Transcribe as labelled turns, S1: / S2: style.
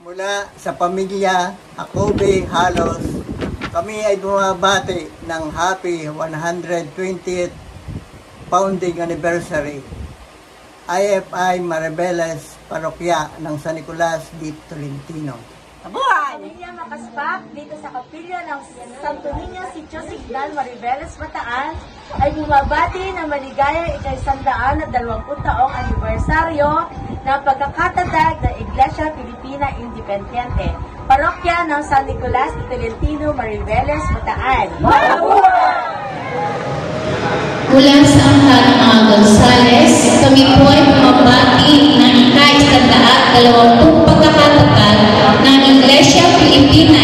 S1: Mula sa pamilya Jacobi Halos, kami ay bumabati ng happy 120th founding anniversary IFI Maribeles Parokya ng San Nicolas de Tolentino.
S2: Mabuhay! Pamilya Makaspak dito sa kapilya ng Santo Niño si Josigdan Maribeles Bataan ay bumabati ng maligaya ika-120 taong anibersaryo ng pagkakatatag ng Iglesia Pilipina Independiente, Parokya ng San Nicolas de Tolentino, Maribeles Bataan. Mabuhay!
S3: Mula sa angkan ng mga Gonzales, kami po ay bumabati ng ika-120 pagkakatatag ng Iglesia Pilipina